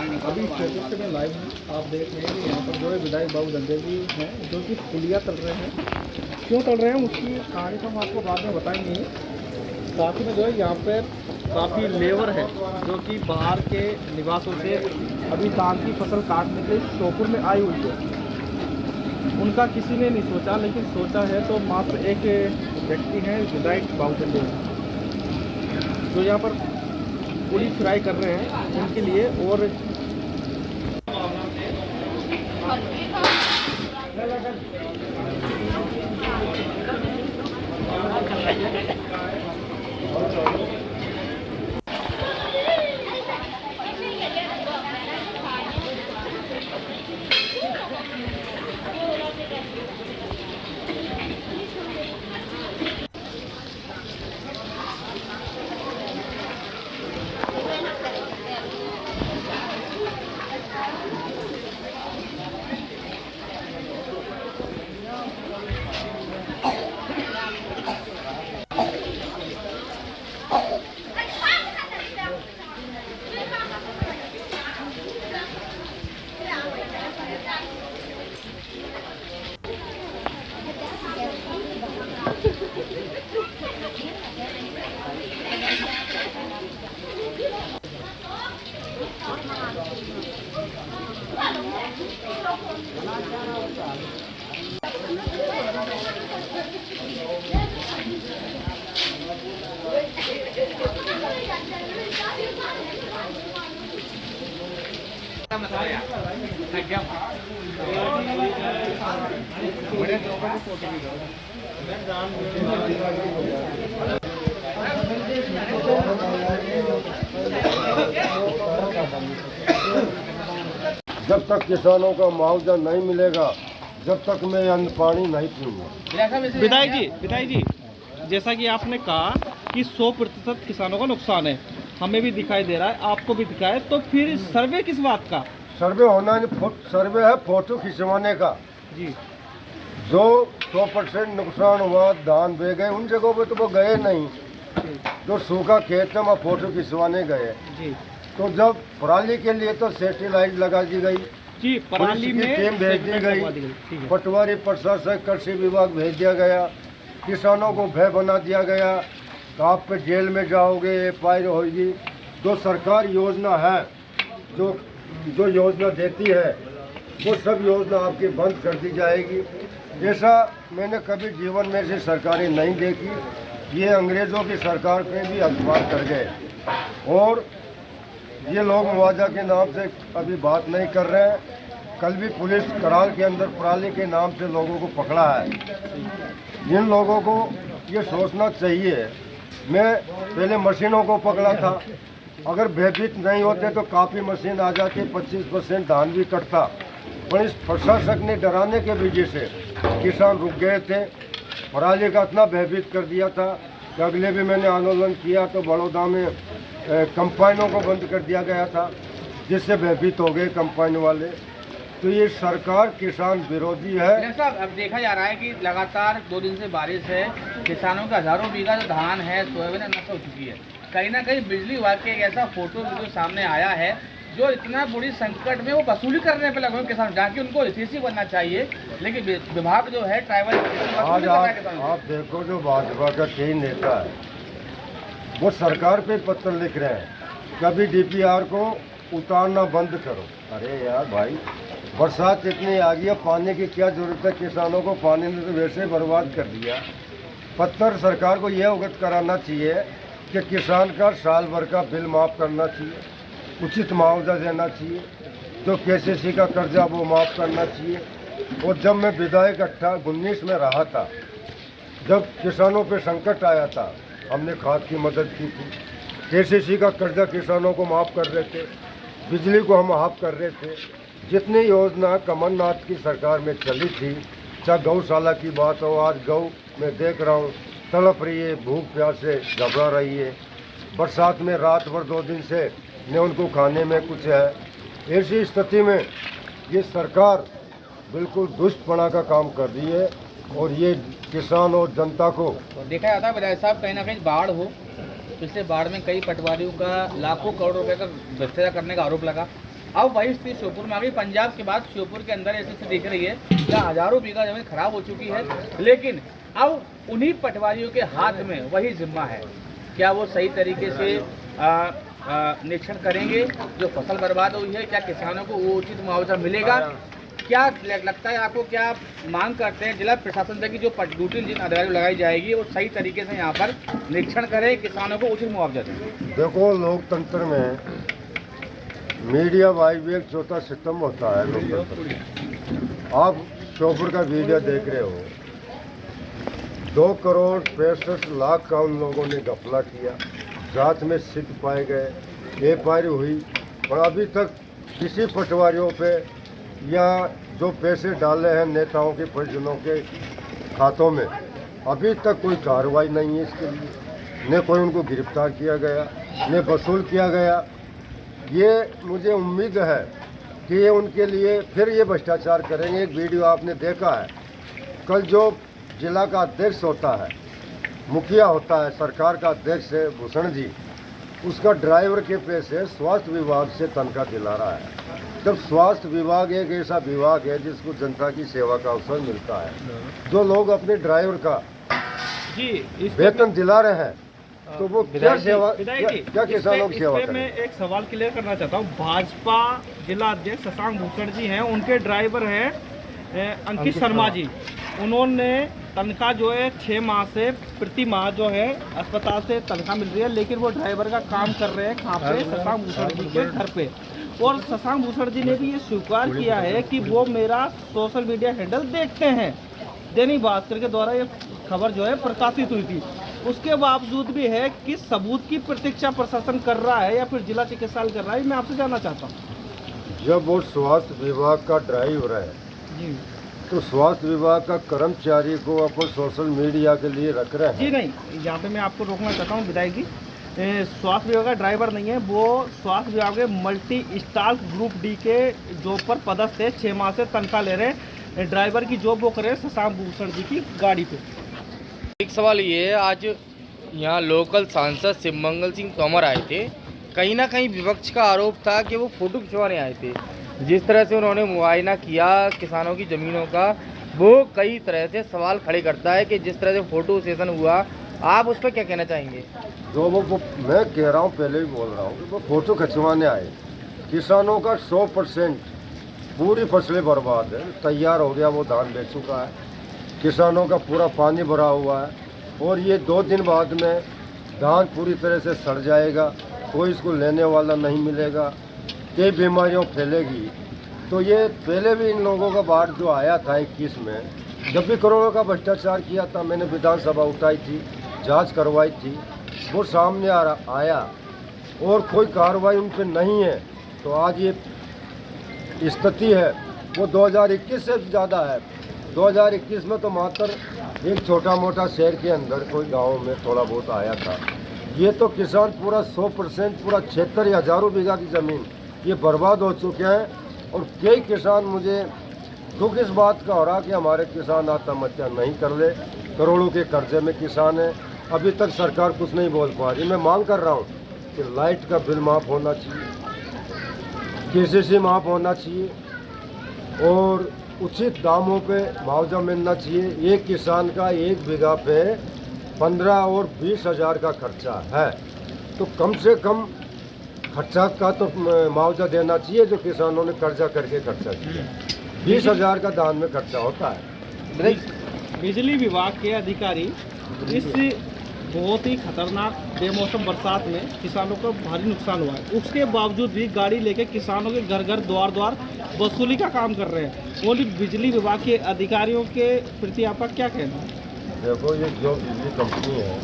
अभी फोटो से मैं लाइव हूँ। आप देख रहे हैं कि यहाँ पर जो है विधायक बाबू दंडे जी हैं, जो कि पुलिया तल रहे हैं। क्यों तल रहे हैं उसकी कहानी तो हम आपको बाद में बताएंगे। साथ ही में जो है यहाँ पर काफ़ी लेबर है जो कि बाहर के निवासों से अभी धान की फसल काटने के लिए श्योपुर में आई हुई है। उनका किसी ने नहीं सोचा, लेकिन सोचा है तो मात्र एक व्यक्ति हैं विधायक बाबू दंडे जो यहाँ पर पूरी फ्राई कर रहे हैं उनके लिए। और जब तक किसानों का मुआवजा नहीं मिलेगा, जब तक मैं अन्न पानी नहीं पीऊंगा। विधायक जी, जैसा कि आपने कहा कि 100% किसानों का नुकसान है, हमें भी दिखाई दे रहा है, आपको भी दिखाए, तो फिर सर्वे किस बात का? सर्वे होना नहीं, सर्वे है फोटो खिंचवाने का जी। जो 100% नुकसान हुआ, धान बह गए, उन जगहों पे तो वो गए नहीं। जो सूखा खेत में वहाँ फोटो खिंचवाने गए जी। तो जब पराली के लिए तो सैटेलाइट लगा दी गई जी, पराली में टीम भेज दी गई, पटवारी प्रशासक कृषि विभाग भेज दिया गया, किसानों को भय बना दिया गया तो आप पे जेल में जाओगे, FIR होगी। जो सरकार योजना है, जो योजना देती है, वो सब योजना आपकी बंद कर दी जाएगी। ऐसा मैंने कभी जीवन में से सरकारें नहीं देखी। ये अंग्रेज़ों की सरकार पे भी अखबार कर गए और ये लोग मुआवजा के नाम से अभी बात नहीं कर रहे हैं। कल भी पुलिस कराल के अंदर पराली के नाम से लोगों को पकड़ा है। जिन लोगों को ये सोचना चाहिए, मैं पहले मशीनों को पकड़ा था, अगर भयभीत नहीं होते तो काफ़ी मशीन आ जाती, 25% धान भी कटता, पर इस प्रशासक ने डराने के वजह से किसान रुक गए थे। पराली का इतना भयभीत कर दिया था कि अगले भी मैंने आंदोलन किया तो बड़ौदा में कंपाइनों को बंद कर दिया गया था, जिससे भयभीत हो गए कंपाइन वाले। तो ये सरकार किसान विरोधी है। साहब, अब देखा जा रहा है कि लगातार 2 दिन से बारिश है, किसानों का हजारों बीघा जो धान है, सोयाबीन नष्ट हो चुकी है। कहीं ना कहीं बिजली विभाग के एक ऐसा फोटो वीडियो सामने आया है जो इतना बड़ी संकट में वो वसूली करने पे लगे किसान, जहाँ उनको एसएससी बनना चाहिए, लेकिन विभाग जो है ट्राइबल आज आप देखो जो भाजपा का कई नेता है वो सरकार पे पत्र लिख रहे हैं, कभी DPR को उतारना बंद करो। अरे यार भाई, बरसात इतनी आ गई है, पानी की क्या जरूरत है? किसानों को पानी ने तो वैसे बर्बाद कर दिया। पत्र सरकार को यह अवगत कराना चाहिए कि किसान का साल भर का बिल माफ़ करना चाहिए, उचित मुआवजा देना चाहिए, जो KCC का कर्जा वो माफ़ करना चाहिए। और जब मैं विधायक 19 में रहा था, जब किसानों पे संकट आया था, हमने खाद की मदद की थी, KCC का कर्जा किसानों को माफ़ कर रहे थे, बिजली को हम माफ़ कर रहे थे। जितनी योजना कमलनाथ की सरकार में चली थी, चाहे गौशाला की बात हो, आज गौ मैं देख रहा हूँ तड़प रही है, भूख प्यास से घबरा रही है, बरसात में रात भर 2 दिन से न उनको खाने में कुछ है। ऐसी स्थिति में ये सरकार बिल्कुल दुष्टपना का काम कर रही है और ये किसान और जनता को देखा जाता है। विधायक साहब, कहीं ना कहीं बाढ़ हो, पिछले बाढ़ में कई पटवारियों का लाखों करोड़ रुपए का भ्रष्टाचार करने का आरोप लगा, अब वही स्थिति श्योपुर में आ गई। पंजाब के बाद श्योपुर के अंदर ऐसी स्थिति दिख रही है जहाँ हजारों बीघा जमीन खराब हो चुकी है, लेकिन अब उन्हीं पटवारियों के हाथ में वही जिम्मा है। क्या वो सही तरीके से निरीक्षण करेंगे जो फसल बर्बाद हुई है? क्या किसानों को वो उचित मुआवजा मिलेगा? क्या लगता है आपको, क्या मांग करते हैं जिला प्रशासन से कि जो ड्यूटी जिन अधिकारी लगाई जाएगी वो सही तरीके से यहाँ पर निरीक्षण करें, किसानों को उचित मुआवजा दें? देखो, लोकतंत्र में मीडिया वाई भी एक चौथा सितम होता है लोकतंत्र में। आप श्योपुर का वीडियो देख रहे हो, 2,65,00,000 का उन लोगों ने घपला किया, जांच में सिद्ध पाए गए, एफआईआर हुई, और अभी तक किसी पटवारियों पे या जो पैसे डाले हैं नेताओं के परिजनों के खातों में, अभी तक कोई कार्रवाई नहीं है इसके लिए। न कोई उनको गिरफ्तार किया गया, न वसूल किया गया। ये मुझे उम्मीद है कि ये उनके लिए फिर ये भ्रष्टाचार करेंगे। एक वीडियो आपने देखा है, कल जो जिला का अध्यक्ष होता है, मुखिया होता है, सरकार का अध्यक्ष है भूषण जी, उसका ड्राइवर के पैसे स्वास्थ्य विभाग से तनख्वाह दिला रहा है। जब स्वास्थ्य विभाग एक ऐसा विभाग है जिसको जनता की सेवा का अवसर मिलता है, जो लोग अपने ड्राइवर का वेतन दिला रहे हैं, तो वो क्या सेवा, क्या किसानों की सेवा करें? मैं एक सवाल क्लियर करना चाहता हूँ। भाजपा जिला अध्यक्ष शशांक भूषण जी हैं, उनके ड्राइवर हैं अंकित शर्मा जी। उन्होंने तनख्वाह जो है 6 माह से प्रति माह जो है अस्पताल से तनख्वाह मिल रही है, लेकिन वो ड्राइवर का काम कर रहे हैं कहाँ पे? शशांक भूषण जी के घर पे। और शशांक भूषण जी ने भी ये स्वीकार किया है कि वो मेरा सोशल मीडिया हैंडल देखते हैं। दैनिक भास्कर के द्वारा ये खबर जो है प्रकाशित हुई थी। उसके बावजूद भी है कि सबूत की प्रतीक्षा प्रशासन कर रहा है या फिर जिला चिकित्सालय कर रहा है? मैं आपसे जानना चाहता हूँ। जब वो स्वास्थ्य विभाग का ड्राइवर है जी, तो स्वास्थ्य विभाग का कर्मचारी को अपन सोशल मीडिया के लिए रख रहे हैं? जी नहीं, यहाँ पे मैं आपको रोकना चाहता हूँ विधायक जी। स्वास्थ्य विभाग का ड्राइवर नहीं है वो, स्वास्थ्य विभाग के मल्टी स्टार ग्रुप डी के जॉब पर पदस्थ है, 6 माह से तनख्वाह ले रहे हैं। ड्राइवर की जॉब वो कर रहे हैं शशांक भूषण जी की गाड़ी पे। एक सवाल ये है, आज यहाँ लोकल सांसद शिवमंगल सिंह तोमर आए थे। कहीं ना कहीं विपक्ष का आरोप था कि वो फोटो खिंचवाने आए थे। जिस तरह से उन्होंने मुआयना किया किसानों की ज़मीनों का, वो कई तरह से सवाल खड़े करता है कि जिस तरह से फोटो सेशन हुआ, आप उस पर क्या कहना चाहेंगे? जो वो मैं कह रहा हूँ, पहले भी बोल रहा हूँ कि वो फोटो खिंचवाने आए। किसानों का 100% पूरी फसलें बर्बाद है, तैयार हो गया, वो धान बेच चुका है, किसानों का पूरा पानी भरा हुआ है, और ये 2 दिन बाद में धान पूरी तरह से सड़ जाएगा, कोई इसको लेने वाला नहीं मिलेगा, कई बीमारियों फैलेगी। तो ये पहले भी इन लोगों का बाढ़ जो आया था 21 में, जब भी करोड़ों का भ्रष्टाचार किया था, मैंने विधानसभा उठाई थी, जांच करवाई थी, वो सामने आया और कोई कार्रवाई उन पर नहीं है। तो आज ये स्थिति है वो 2021 से ज़्यादा है। 2021 में तो मात्र एक छोटा मोटा शहर के अंदर कोई गांव में थोड़ा बहुत आया था। ये तो किसान पूरा 100% पूरा क्षेत्र या हजारों बीघा की ज़मीन ये बर्बाद हो चुके हैं। और कई किसान, मुझे दुख इस बात का हो रहा कि हमारे किसान आत्महत्या नहीं कर ले, करोड़ों के कर्जे में किसान है, अभी तक सरकार कुछ नहीं बोल पा रही। मैं मांग कर रहा हूँ कि लाइट का बिल माफ़ होना चाहिए, केसीसी माफ़ होना चाहिए, और उचित दामों पे मुआवजा मिलना चाहिए। एक किसान का 1 बीघा पे 15 और 20 हज़ार का खर्चा है, तो कम से कम खर्चा का तो मुआवजा देना चाहिए जो किसानों ने कर्जा करके खर्चा किया। 20 हज़ार का धान में खर्चा होता है। बिजली विभाग के अधिकारी इस बहुत ही खतरनाक बेमौसम बरसात में किसानों को भारी नुकसान हुआ है, उसके बावजूद भी गाड़ी लेके किसानों के घर घर द्वार द्वार वसूली का काम कर रहे हैं। वो बिजली विभाग के अधिकारियों के प्रति आपका क्या कहना है? देखो, ये जो बिजली कंपनी है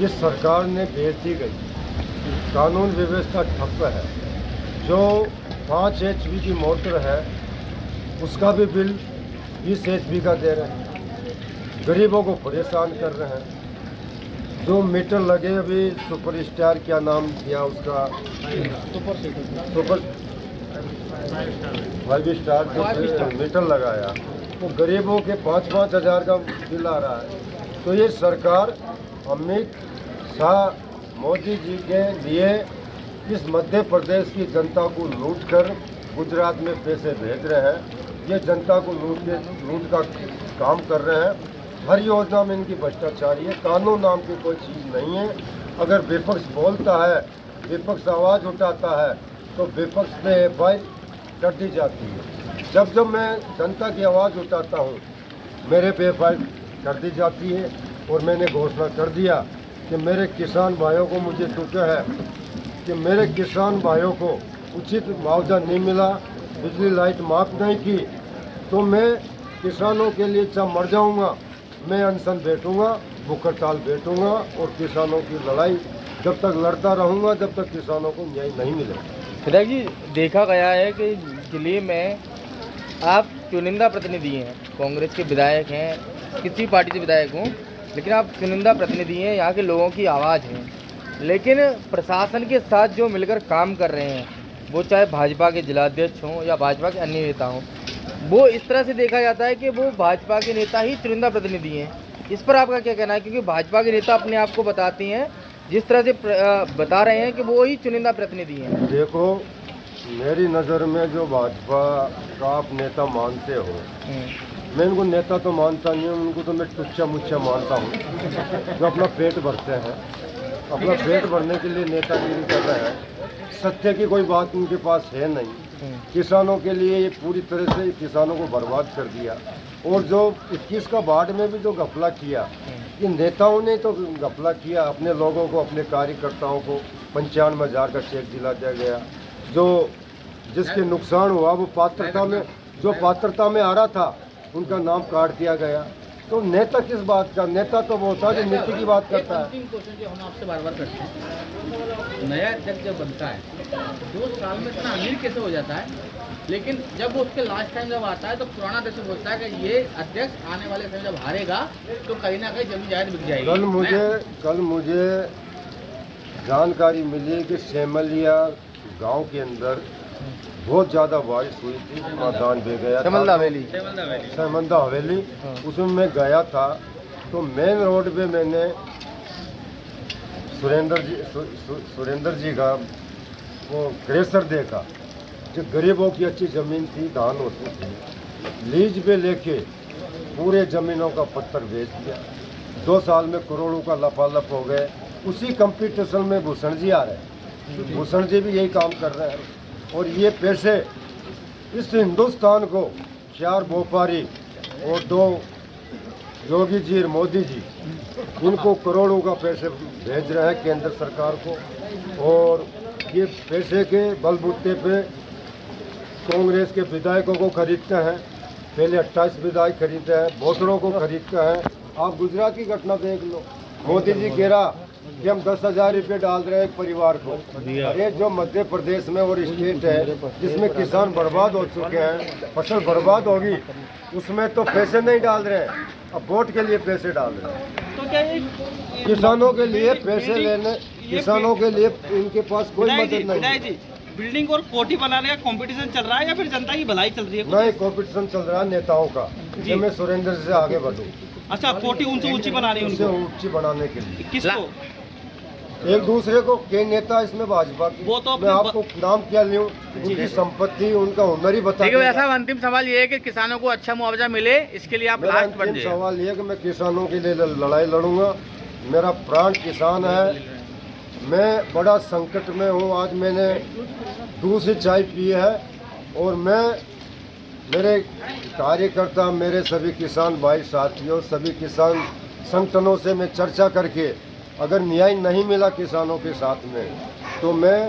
ये सरकार ने बेच दी गई, कानून व्यवस्था ठप्प है। जो 5 HP की मोटर है उसका भी बिल 20 HP का दे रहे हैं, गरीबों को परेशान कर रहे हैं। जो मीटर लगे, अभी सुपर स्टार क्या नाम दिया उसका, सुपर 5 स्टार जो मीटर लगाया, वो गरीबों के 5-5 हज़ार का बिल आ रहा है। तो ये सरकार अमित शाह मोदी जी के लिए इस मध्य प्रदेश की जनता को लूट कर गुजरात में पैसे भेज रहे हैं। ये जनता को लूट का काम कर रहे हैं। हर योजना में इनकी भ्रष्टाचारी है। कानून नाम की कोई चीज़ नहीं है। अगर विपक्ष बोलता है, विपक्ष आवाज़ उठाता है, तो विपक्ष पे FIR कर दी जाती है। जब जब मैं जनता की आवाज़ उठाता हूँ, मेरे पे FIR कर दी जाती है। और मैंने घोषणा कर दिया कि मेरे किसान भाइयों को, मुझे दुख है कि मेरे किसान भाइयों को उचित मुआवजा नहीं मिला, बिजली लाइट माफ़ नहीं की, तो मैं किसानों के लिए चाहे मर जाऊंगा, मैं अनशन बैठूंगा, भूख हड़ताल बैठूंगा और किसानों की लड़ाई जब तक लड़ता रहूंगा जब तक किसानों को न्याय नहीं मिलेगा। विधायक जी, देखा गया है कि जिले में आप चुनिंदा प्रतिनिधि हैं, कांग्रेस के विधायक हैं, किसी पार्टी से विधायक हों, लेकिन आप चुनिंदा प्रतिनिधि हैं, यहाँ के लोगों की आवाज़ हैं। लेकिन प्रशासन के साथ जो मिलकर काम कर रहे हैं, वो चाहे भाजपा के जिलाध्यक्ष हों या भाजपा के अन्य नेता हों, वो इस तरह से देखा जाता है कि वो भाजपा के नेता ही चुनिंदा प्रतिनिधि हैं। इस पर आपका क्या कहना है? क्योंकि भाजपा के नेता अपने आप को बताते हैं, जिस तरह से बता रहे हैं कि वो ही चुनिंदा प्रतिनिधि हैं। देखो, मेरी नज़र में जो भाजपा का आप नेता मानते हो, मैं इनको नेता तो मानता नहीं हूँ, उनको तो मैं टुच्चा मुच्चा मानता हूँ, जो अपना पेट भरते हैं, अपना पेट भरने के लिए नेतागिरी कर रहे हैं। सत्य की कोई बात उनके पास है नहीं। किसानों के लिए ये पूरी तरह से किसानों को बर्बाद कर दिया। और जो 21 का बाढ़ में भी जो घपला किया, ये नेताओं ने तो घपला किया। अपने लोगों को, अपने कार्यकर्ताओं को 95,000 का चेक दिला दिया गया। जो जिसके नुकसान हुआ वो पात्रता में आ रहा था, उनका नाम काट दिया गया। तो नेता किस बात का? नेता तो वो होता है जो नीति की बात करता है। अंतिम क्वेश्चन जो हम आपसे बार बार करते हैं, नया अध्यक्ष जब बनता है 2 साल में इतना अमीर कैसे हो जाता है, लेकिन जब वो उसके लास्ट टाइम जब आता है तो पुराना अध्यक्ष बोलता है कि ये अध्यक्ष आने वाले समय जब हारेगा तो कहीं ना कहीं जमीन जायद बिक जाएगी। कल मुझे जानकारी मिली कि सेमलिया गांव के अंदर बहुत ज़्यादा बारिश हुई थी, मैदान बह गया, समंदा हवेली, उसमें मैं गया था। तो मेन रोड पे मैंने सुरेंद्र जी का वो क्रेशर देखा, जो गरीबों की अच्छी ज़मीन थी, धान होती थी, लीज पे लेके पूरे ज़मीनों का पत्थर बेच दिया। 2 साल में करोड़ों का लफालफ हो गए। उसी कंपटीशन में भूषण जी आ रहे हैं, भूषण जी भी यही काम कर रहे हैं। और ये पैसे इस हिंदुस्तान को 4 व्यापारी और 2 योगी जी और मोदी जी, इनको करोड़ों का पैसे भेज रहे हैं केंद्र सरकार को। और ये पैसे के बलबूते पे कांग्रेस के विधायकों को खरीदते हैं। पहले 28 विधायक खरीदते हैं, वोटरों को खरीदते हैं। आप गुजरात की घटना देख लो, मोदी जी कह रहा कि हम 10,000 रुपये डाल रहे हैं एक परिवार को। अरे जो मध्य प्रदेश में और स्टेट है जिसमें किसान बर्बाद हो चुके हैं, फसल बर्बाद होगी, उसमें तो पैसे नहीं डाल रहे हैं, अब वोट के लिए पैसे डाल रहे हैं। तो क्या ये किसानों के लिए पैसे लेने, किसानों के लिए इनके पास कोई मदद नहीं है। बिल्डिंग और कोठी बनाने का कंपटीशन चल रहा है या फिर जनता की भलाई चल रही है? नहीं, कंपटीशन चल रहा है नेताओं का कि मैं सुरेंद्र से आगे बढ़ूं। अच्छा, कोठी उनसे ऊंची बना रही है उनसे उनको? ऊंची बनाने के लिए किसको? एक दूसरे को। के नेता इसमें भाजपा की, वो तो मैं आपको नाम क्या लूं, उनकी संपत्ति, उनका हुनर ही बता। देखिए ऐसा अंतिम सवाल ये है कि किसानों को अच्छा मुआवजा मिले, इसके लिए आप लास्ट बन जाइए। सवाल ये है कि मैं किसानों के लिए लड़ाई लड़ूंगा। मेरा प्राण किसान है। मैं बड़ा संकट में हूँ। आज मैंने दूध से चाय पी है और मेरे कार्यकर्ता, मेरे सभी किसान भाई साथियों, सभी किसान संगठनों से मैं चर्चा करके अगर न्याय नहीं मिला किसानों के साथ में तो मैं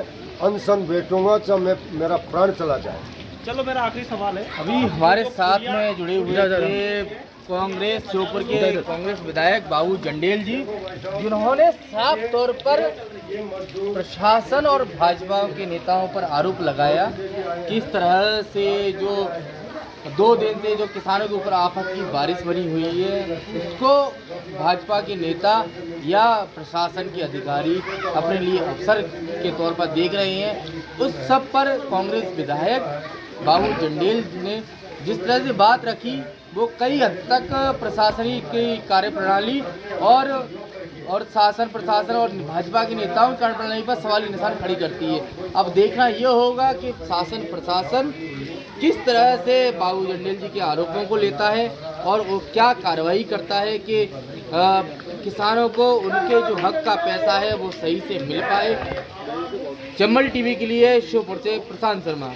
अनशन बैठूंगा, चाहे मेरा प्राण चला जाए। चलो, मेरा आखिरी सवाल है। अभी हमारे साथ में जुड़े हुए थे कांग्रेस श्योपुर के कांग्रेस विधायक बाबू जंडेल जी, जिन्होंने साफ तौर पर प्रशासन और भाजपा के नेताओं पर आरोप लगाया कि इस तरह से जो 2 दिन से जो किसानों के ऊपर आफत की बारिश बनी हुई है, उसको भाजपा के नेता या प्रशासन के अधिकारी अपने लिए अवसर के तौर पर देख रहे हैं। उस सब पर कांग्रेस विधायक बाबू जंडेल ने जिस तरह से बात रखी, वो कई हद तक प्रशासनिक की कार्यप्रणाली और शासन प्रशासन और भाजपा के नेताओं की कार्यप्रणाली पर सवाल निशान खड़ी करती है। अब देखना ये होगा कि शासन प्रशासन किस तरह से बाबू जंडेल जी के आरोपों को लेता है और वो क्या कार्रवाई करता है कि किसानों को उनके जो हक का पैसा है वो सही से मिल पाए। चंबल टीवी के लिए श्योपुर से प्रशांत शर्मा।